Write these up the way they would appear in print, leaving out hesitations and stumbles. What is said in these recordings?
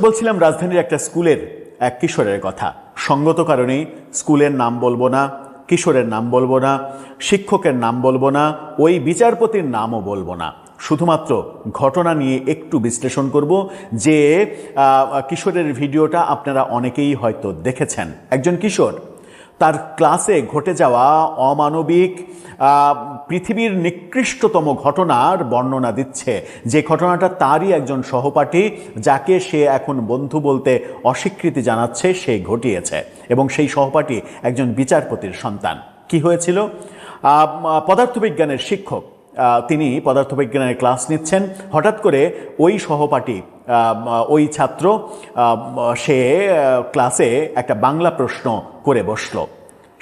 বলছিলাম রাজধানীর একটা স্কুলের এক কিশোরের কথা। সঙ্গত কারণেই স্কুলের নাম বলবো না, কিশোরের নাম বলবো না, শিক্ষকের নাম বলবো না, ওই বিচারপতির নামও বলবো না। শুধুমাত্র ঘটনা নিয়ে একটু বিশ্লেষণ করব যে কিশোরের ভিডিওটা আপনারা অনেকেই হয়তো দেখেছেন। একজন কিশোর তার ক্লাসে ঘটে যাওয়া অমানবিক পৃথিবীর নিকৃষ্টতম ঘটনার বর্ণনা দিচ্ছে, যে ঘটনাটা তারই একজন সহপাঠী, যাকে সে এখন বন্ধু বলতে অস্বীকৃতি জানাচ্ছে, সে ঘটিয়েছে। এবং সেই সহপাঠী একজন বিচারপতির সন্তান। কি হয়েছিল? পদার্থবিজ্ঞানের শিক্ষক, তিনি পদার্থবিজ্ঞানের ক্লাস নিচ্ছেন। হঠাৎ করে ওই সহপাঠী, ওই ছাত্র, সে ক্লাসে একটা বাংলা প্রশ্ন করে বসলো।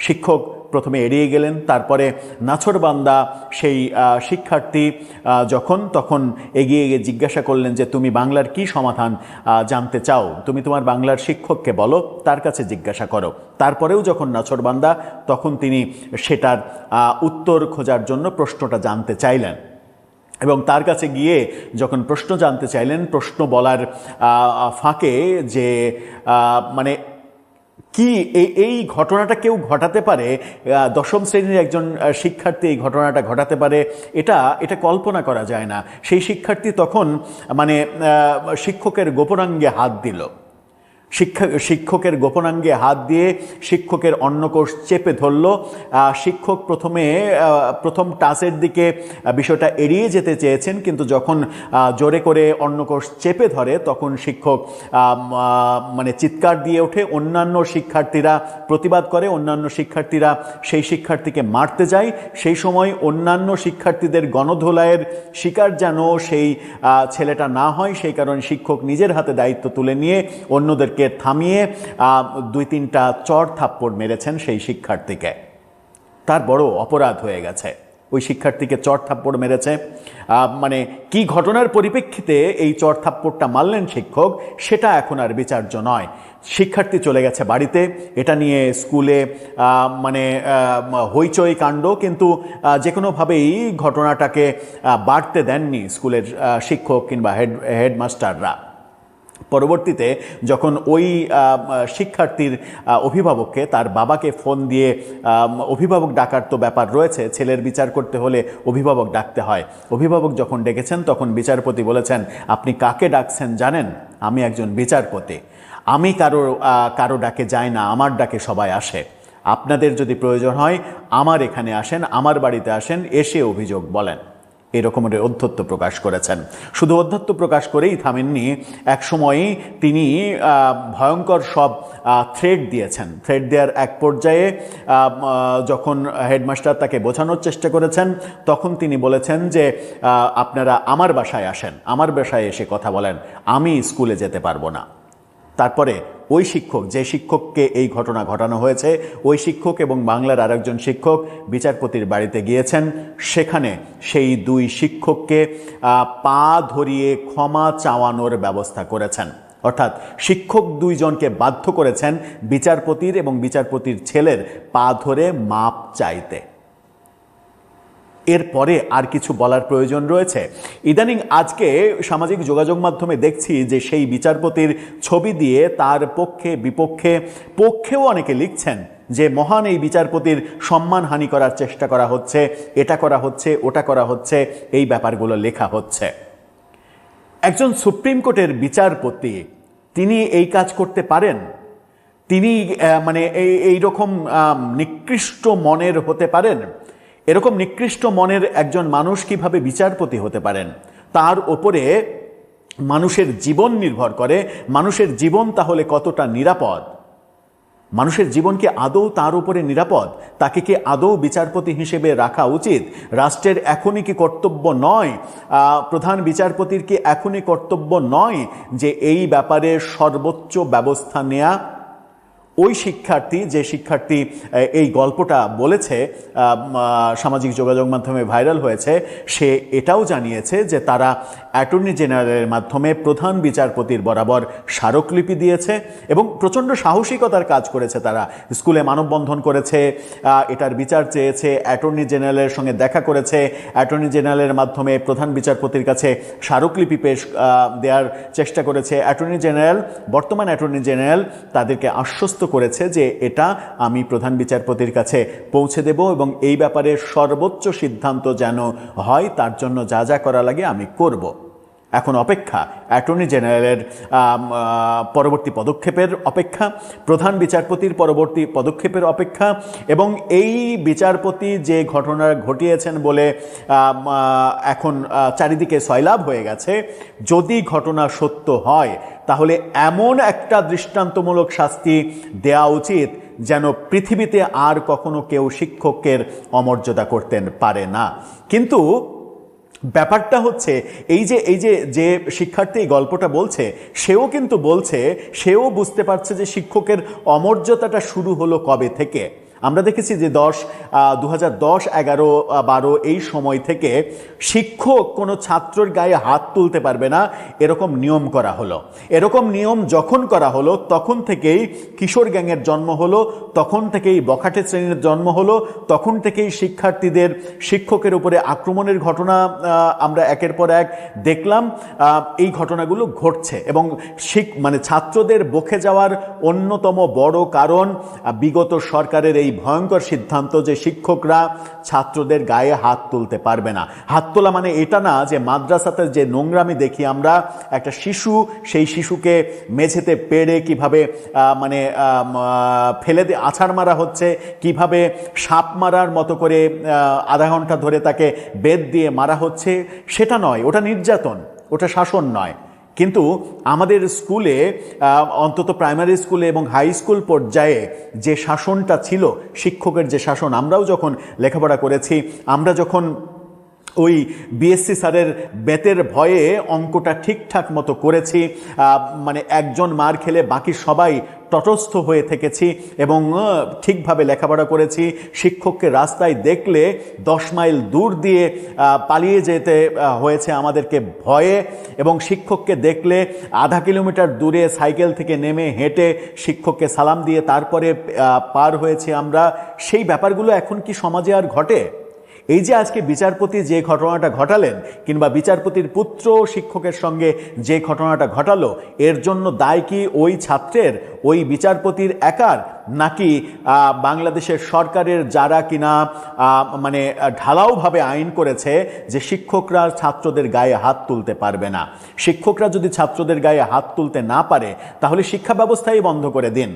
শিক্ষক প্রথমে এড়িয়ে গেলেন, তারপরে নাছোড়বান্দা সেই শিক্ষার্থী তখন এগিয়ে গিয়ে জিজ্ঞাসা করলেন যে তুমি বাংলার কি সমাধান জানতে চাও, তুমি তোমার বাংলার শিক্ষককে বলো, তার কাছে জিজ্ঞাসা করো। তারপরেও যখন নাছোড়বান্দা, তখন তিনি সেটার উত্তর খোঁজার জন্য প্রশ্নটা জানতে চাইলেন এবং তার কাছে গিয়ে যখন প্রশ্ন জানতে চাইলেন, প্রশ্ন বলার ফাঁকে যে মানে কি এই ঘটনাটা কেউ ঘটাতে পারে, দশম শ্রেণীর একজন শিক্ষার্থী এই ঘটনাটা ঘটাতে পারে, এটা কল্পনা করা যায় না। সেই শিক্ষার্থী তখন মানে শিক্ষকের গোপনাঙ্গে হাত দিল। শিক্ষকের গোপনাঙ্গে হাত দিয়ে শিক্ষকের অন্নকোষ চেপে ধরল। শিক্ষক প্রথম টাচের দিকে বিষয়টা এড়িয়ে যেতে চেয়েছেন, কিন্তু যখন জোরে করে অন্নকোষ চেপে ধরে তখন শিক্ষক মানে চিৎকার দিয়ে ওঠে। অন্যান্য শিক্ষার্থীরা প্রতিবাদ করে, অন্যান্য শিক্ষার্থীরা সেই শিক্ষার্থীকে মারতে যায়। সেই সময় অন্যান্য শিক্ষার্থীদের গণধোলাইয়ের শিকার যেন সেই ছেলেটা না হয়, সেই কারণে শিক্ষক নিজের হাতে দায়িত্ব তুলে নিয়ে অন্যদেরকে থামিয়ে 2-3টা চড় থাপ্পড় মেরেছেন সেই শিক্ষার্থীকে। তার বড় অপরাধ হয়ে গেছে, ওই শিক্ষার্থীকে চড় থাপ্পড় মেরেছে। মানে কি ঘটনার পরিপ্রেক্ষিতে এই চড় থাপ্পড়টা মারলেন শিক্ষক, সেটা এখন আর বিচার্য নয়। শিক্ষার্থী চলে গেছে বাড়িতে, এটা নিয়ে স্কুলে মানে হইচই কাণ্ড, কিন্তু যে কোনোভাবেই ঘটনাটাকে বাড়তে দেননি স্কুলের শিক্ষক কিংবা হেডমাস্টাররা। পরবর্তীতে যখন ওই শিক্ষার্থীর অভিভাবককে, তার বাবাকে ফোন দিয়ে, অভিভাবক ডাকার তো ব্যাপার রয়েছে, ছেলের বিচার করতে হলে অভিভাবক ডাকতে হয়, অভিভাবক যখন ডেকেছেন তখন বিচারপতি বলেছেন, আপনি কাকে ডাকছেন জানেন? আমি একজন বিচারপতি, আমি কারো ডাকে যাই না, আমার ডাকে সবাই আসে। আপনাদের যদি প্রয়োজন হয় আমার এখানে আসেন, আমার বাড়িতে আসেন, এসে অভিযোগ বলেন। এরকমের অধ্যত্ব প্রকাশ করেছেন। শুধু অধ্যত্ব প্রকাশ করেই থামেননি, এক সময়ই তিনি ভয়ঙ্কর সব থ্রেট দিয়েছেন। থ্রেট দেওয়ার এক পর্যায়ে যখন হেডমাস্টার তাকে বোঝানোর চেষ্টা করেছেন, তখন তিনি বলেছেন যে আপনারা আমার বাসায় আসেন, আমার বাসায় এসে কথা বলেন, আমি স্কুলে যেতে পারবো না। তারপরে ওই শিক্ষক, যে শিক্ষককে এই ঘটনা ঘটানো হয়েছে, ওই শিক্ষক এবং বাংলার আরেকজন শিক্ষক বিচারপতির বাড়িতে গিয়েছেন। সেখানে সেই 2 শিক্ষককে পা ধরিয়ে ক্ষমা চাওয়ানোর ব্যবস্থা করেছেন। অর্থাৎ শিক্ষক 2 জনকে বাধ্য করেছেন বিচারপতির এবং বিচারপতির ছেলের পা ধরে মাপ চাইতে। এরপরে আর কিছু বলার প্রয়োজন রয়েছে? ইদানিং আজকে সামাজিক যোগাযোগ মাধ্যমে দেখছি যে সেই বিচারপতির ছবি দিয়ে তার পক্ষে পক্ষেও অনেকে লিখছেন যে মহান এই বিচারপতির সম্মানহানি করার চেষ্টা করা হচ্ছে, এটা করা হচ্ছে, ওটা করা হচ্ছে, এই ব্যাপারগুলো লেখা হচ্ছে। একজন সুপ্রিম কোর্টের বিচারপতি, তিনি এই কাজ করতে পারেন? তিনি মানে এইরকম নিকৃষ্ট মনের হতে পারেন? এরকম নিকৃষ্ট মনের একজন মানুষ কিভাবে বিচারপতি হতে পারেন? তার ওপরে মানুষের জীবন নির্ভর করে। মানুষের জীবন তাহলে কতটা নিরাপদ? মানুষের জীবন কি আদৌ তার উপরে নিরাপদ? তাকে কি আদৌ বিচারপতি হিসেবে রাখা উচিত? রাষ্ট্রের এখনই কি কর্তব্য নয়, প্রধান বিচারপতির কি এখনই কর্তব্য নয় যে এই ব্যাপারে সর্বোচ্চ ব্যবস্থা নেয়া? ওই শিক্ষার্থী, যে শিক্ষার্থী এই গল্পটা বলেছে, সামাজিক যোগাযোগ মাধ্যমে ভাইরাল হয়েছে, সে এটাও জানিয়েছে যে তারা অ্যাটর্নি জেনারেলের মাধ্যমে প্রধান বিচারপতির বরাবর স্মারকলিপি দিয়েছে এবং প্রচণ্ড সাহসিকতার কাজ করেছে। তারা স্কুলে মানববন্ধন করেছে, এটার বিচার চেয়েছে, অ্যাটর্নি জেনারেলের সঙ্গে দেখা করেছে, অ্যাটর্নি জেনারেলের মাধ্যমে প্রধান বিচারপতির কাছে স্মারকলিপি পেশ দেওয়ার চেষ্টা করেছে। অ্যাটর্নি জেনারেল, বর্তমান অ্যাটর্নি জেনারেল তাদেরকে আশ্বস্ত করেছে যে এটা আমি প্রধান বিচারপতির কাছে পৌঁছে দেব এবং এই ব্যাপারে সর্বোচ্চ সিদ্ধান্ত যেন হয় তার জন্য যা যা করা লাগে আমি করব। এখন অপেক্ষা অ্যাটর্নি জেনারেলের পরবর্তী পদক্ষেপের অপেক্ষা, প্রধান বিচারপতির পরবর্তী পদক্ষেপের অপেক্ষা এবং এই বিচারপতি যে ঘটনা ঘটিয়েছেন বলে এখন চারিদিকে সয়লাভ হয়ে গেছে, যদি ঘটনা সত্য হয় তাহলে এমন একটা দৃষ্টান্তমূলক শাস্তি দেওয়া উচিত যেন পৃথিবীতে আর কখনো কেউ শিক্ষকের অমর্যাদা করতে পারে না। কিন্তু ব্যাপারটা হচ্ছে এই যে শিক্ষার্থী এই গল্পটা বলছে, সেও কিন্তু বলছে, সেও বুঝতে পারছে যে শিক্ষকের অমর্যাদাটা শুরু হলো কবে থেকে। আমরা দেখেছি যে 2010, 11, 12 এই সময় থেকে শিক্ষক কোনো ছাত্রের গায়ে হাত তুলতে পারবে না এরকম নিয়ম করা হলো। এরকম নিয়ম যখন করা হলো তখন থেকেই কিশোর গ্যাংয়ের জন্ম হলো, তখন থেকেই বখাটে শ্রেণীর জন্ম হলো, তখন থেকেই শিক্ষার্থীদের শিক্ষকের উপরে আক্রমণের ঘটনা আমরা একের পর এক দেখলাম। এই ঘটনাগুলো ঘটছে এবং ছাত্রদের বকে যাওয়ার অন্যতম বড় কারণ বিগত সরকারের এই ভয়ঙ্কর সিদ্ধান্ত যে শিক্ষকরা ছাত্রদের গায়ে হাত তুলতে পারবে না। হাত তোলা মানে এটা না যে মাদ্রাসাতে যে নোংরামি দেখি আমরা, একটা শিশু, সেই শিশুকে মেঝেতে পেড়ে কিভাবে ফেলে দিয়ে আছাড় মারা হচ্ছে, কিভাবে সাপ মারার মতো করে আধা ঘন্টা ধরে তাকে বেত দিয়ে মারা হচ্ছে, সেটা নয়, ওটা নির্যাতন, ওটা শাসন নয়। কিন্তু আমাদের স্কুলে, অন্তত প্রাইমারি স্কুলে এবং হাই স্কুল পর্যায়ে যে শাসনটা ছিল, শিক্ষকের যে শাসন, আমরাও যখন লেখাপড়া করেছি, আমরা যখন ওই বিএসসি স্যারের বেতের ভয়ে অঙ্কটা ঠিকঠাক মতো করেছি, একজন মার খেলে বাকি সবাই তটস্থ হয়ে থেকেছি এবং ঠিকভাবে লেখাপড়া করেছি। শিক্ষককে রাস্তায় দেখলে 10 মাইল দূর দিয়ে পালিয়ে যেতে হয়েছে আমাদেরকে ভয়ে, এবং শিক্ষককে দেখলে আধা কিলোমিটার দূরে সাইকেল থেকে নেমে হেঁটে শিক্ষককে সালাম দিয়ে তারপরে পার হয়েছি আমরা। সেই ব্যাপারগুলো এখন কি সমাজে আর ঘটে? এই যে আজকে বিচারপতি যে ঘটনাটা ঘটালেন, কিংবা বিচারপতির পুত্র শিক্ষকের সঙ্গে যে ঘটনাটা ঘটালো, এর জন্য দায় কি ওই ছাত্রের, ওই বিচারপতির একার, নাকি বাংলাদেশের সরকারের যারা কিনা ঢালাওভাবে আইন করেছে যে শিক্ষকরা ছাত্রদের গায়ে হাত তুলতে পারবে না? শিক্ষকরা যদি ছাত্রদের গায়ে হাত তুলতে না পারে তাহলে শিক্ষা ব্যবস্থাই বন্ধ করে দিন।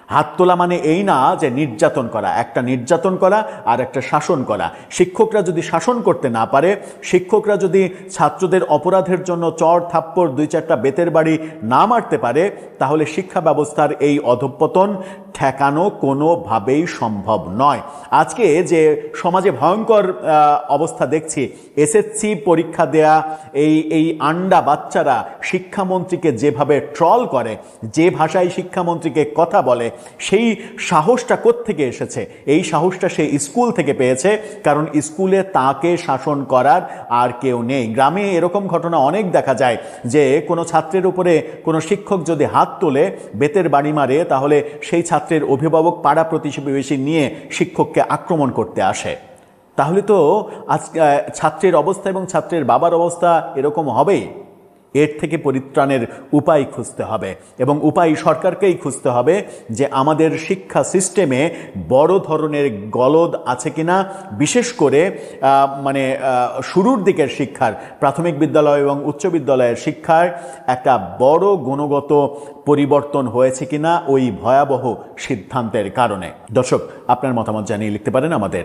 হাত তোলা মানে এই না যে নির্যাতন করা, একটা নির্যাতন করা আর একটা শাসন করা। শিক্ষকরা যদি শাসন করতে না পারে, শিক্ষকরা যদি ছাত্রদের অপরাধের জন্য চড় থাপ্পড় 2-4টা বেতের বাড়ি না মারতে পারে, তাহলে শিক্ষা ব্যবস্থার এই অধঃপতন ঠেকানো কোনোভাবেই সম্ভব নয়। আজকে যে সমাজে ভয়ঙ্কর অবস্থা দেখছি, এসএসসি পরীক্ষা দেয়া এই আন্ডা বাচ্চারা শিক্ষামন্ত্রীকে যেভাবে ট্রল করে, যে ভাষায় শিক্ষামন্ত্রীকে কথা বলে, সেই সাহসটা কোত্থেকে এসেছে? এই সাহসটা সে স্কুল থেকে পেয়েছে, কারণ স্কুলে তাকে শাসন করার আর কেউ নেই। গ্রামে এরকম ঘটনা অনেক দেখা যায় যে কোনো ছাত্রের উপরে কোনো শিক্ষক যদি হাত তোলে, বেতের বাড়ি মারে, তাহলে সেই ছাত্রের অভিভাবক পাড়া প্রতিবেশী নিয়ে শিক্ষককে আক্রমণ করতে আসে। তাহলে তো আজ ছাত্রের অবস্থা এবং ছাত্রের বাবার অবস্থা এরকম হবেই। এর থেকে পরিত্রাণের উপায় খুঁজতে হবে এবং উপায় সরকারকেই খুঁজতে হবে যে আমাদের শিক্ষা সিস্টেমে বড় ধরনের গলদ আছে কিনা, বিশেষ করে শুরুর দিকের শিক্ষার, প্রাথমিক বিদ্যালয় এবং উচ্চ বিদ্যালয়ের শিক্ষার একটা বড় গুণগত পরিবর্তন হয়েছে কিনা ওই ভয়াবহ সিদ্ধান্তের কারণে। দর্শক, আপনার মতামত জানিয়ে লিখতে পারেন আমাদের।